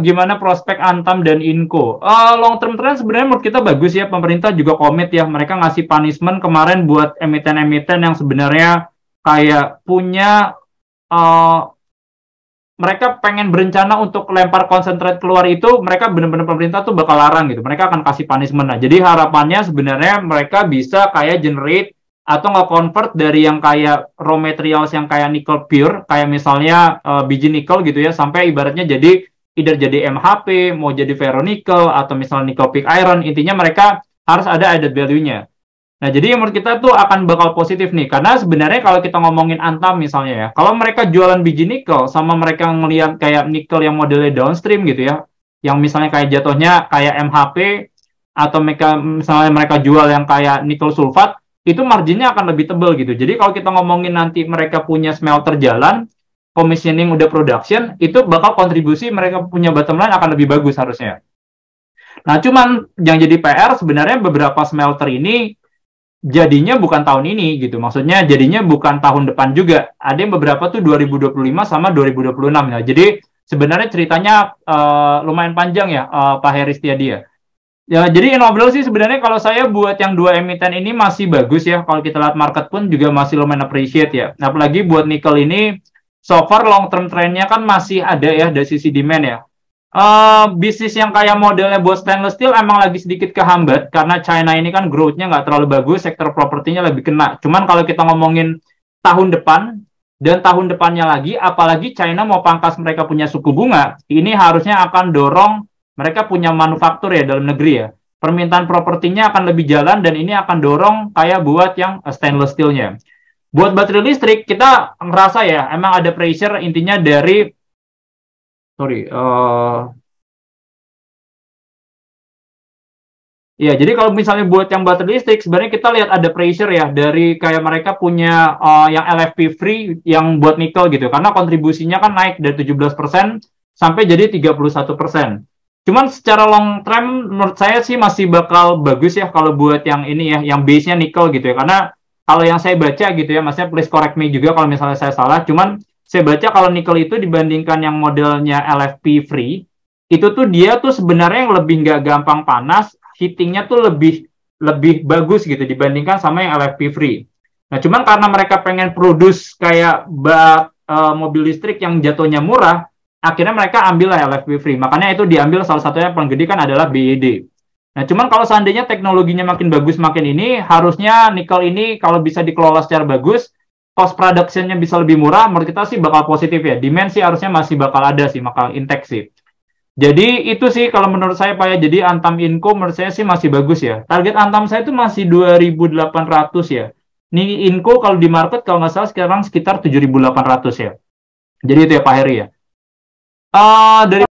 gimana prospek Antam dan Inco? Long term trend sebenarnya menurut kita bagus ya. Pemerintah juga komit ya. Mereka ngasih punishment kemarin buat emiten-emiten yang sebenarnya kayak punya eh, mereka pengen berencana untuk lempar konsentrat keluar itu, mereka benar-benar pemerintah tuh bakal larang gitu. Mereka akan kasih punishment. Nah, jadi harapannya sebenarnya mereka bisa kayak generate atau nggak convert dari yang kayak raw materials yang kayak nickel pure, kayak misalnya biji nikel gitu ya, sampai ibaratnya jadi either jadi MHP, mau jadi ferronickel, atau misalnya nickel pig iron. Intinya mereka harus ada added value-nya. Nah, jadi menurut kita tuh akan bakal positif nih, karena sebenarnya kalau kita ngomongin Antam misalnya ya, kalau mereka jualan biji nikel sama mereka ngelihat kayak nikel yang modelnya downstream gitu ya, yang misalnya kayak jatuhnya kayak MHP, atau mereka misalnya mereka jual yang kayak nikel sulfat, itu marginnya akan lebih tebal gitu. Jadi kalau kita ngomongin nanti mereka punya smelter jalan, commissioning udah production, itu bakal kontribusi mereka punya bottom line akan lebih bagus harusnya. Nah, cuman yang jadi PR sebenarnya beberapa smelter ini jadinya bukan tahun ini gitu. Maksudnya jadinya bukan tahun depan juga. Ada yang beberapa tuh 2025 sama 2026 ya. Jadi sebenarnya ceritanya lumayan panjang ya, Pak Heri Setiadia. Ya, jadi in overall sih sebenarnya kalau saya buat yang dua emiten ini masih bagus ya. Kalau kita lihat market pun juga masih lumayan appreciate ya. Nah, apalagi buat nikel ini, so far long term trendnya kan masih ada ya dari sisi demand ya. Bisnis yang kayak modelnya buat stainless steel emang lagi sedikit kehambat karena China ini kan growth-nya nggak terlalu bagus, sektor propertinya lebih kena. Cuman kalau kita ngomongin tahun depan dan tahun depannya lagi, apalagi China mau pangkas mereka punya suku bunga, ini harusnya akan dorong mereka punya manufaktur ya dalam negeri ya. Permintaan propertinya akan lebih jalan dan ini akan dorong kayak buat yang stainless steel-nya. Buat baterai listrik, kita ngerasa ya, emang ada pressure intinya dari sorry, ya, jadi kalau misalnya buat yang baterai listrik, sebenarnya kita lihat ada pressure ya dari kayak mereka punya yang LFP free yang buat nikel gitu, karena kontribusinya kan naik dari 17% sampai jadi 31%. Cuman secara long term menurut saya sih masih bakal bagus ya kalau buat yang ini ya, yang base-nya nikel gitu ya, karena kalau yang saya baca gitu ya, maksudnya please correct me juga kalau misalnya saya salah, cuman saya baca kalau nikel itu dibandingkan yang modelnya LFP free, itu tuh dia tuh sebenarnya yang lebih nggak gampang panas, heatingnya tuh lebih lebih bagus gitu dibandingkan sama yang LFP free. Nah, cuman karena mereka pengen produce kayak mobil listrik yang jatuhnya murah, akhirnya mereka ambil lah LFP free. Makanya itu diambil salah satunya paling gede kan adalah BYD. Nah, cuman kalau seandainya teknologinya makin bagus makin ini, harusnya nikel ini kalau bisa dikelola secara bagus, cost production-nya bisa lebih murah, menurut kita sih bakal positif ya. Demand sih harusnya masih bakal ada sih, bakal intact sih. Jadi itu sih kalau menurut saya Pak ya. Jadi Antam Inco menurut saya sih masih bagus ya. Target Antam saya itu masih 2.800 ya. Ini Inco kalau di market kalau nggak salah sekarang sekitar 7.800 ya. Jadi itu ya Pak Heri ya. Dari